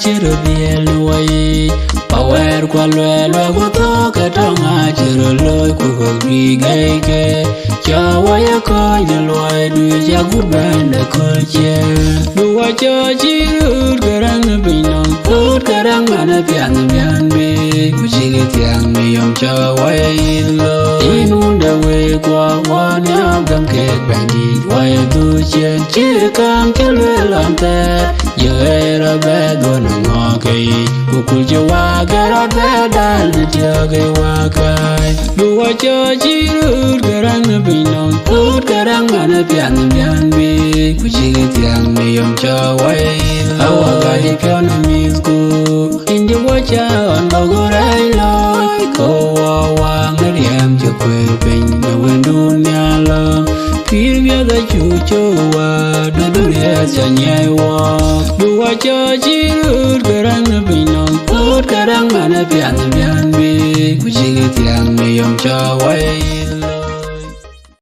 chiro biel wai power kwa lwe ko to ka tonga chiro loy ko gi gaike chawa ya ko lwe du ya gubanda kulche du wa cho chiro garang binon put garang mana pian pian be kuchige tiang mi yom chawa ilo inunda we kwa wania gam ke bandi wa du chen chikam kelwe lante yo era be gono ngokai kukulje wa gara be dal jage wa kai du wa cho chiro garang binon put garang mana pian pian be kuchige tiang mi yom chawa awa ga ikona misku indi wa cha on bogorai loy ko wa ngariam je kwe ben na wendunya la pir vya da chucho wa do duria cha nyai wa du wa cha chirur garang binon put garang mana pian pian be kuchige tiang mi yom cha wa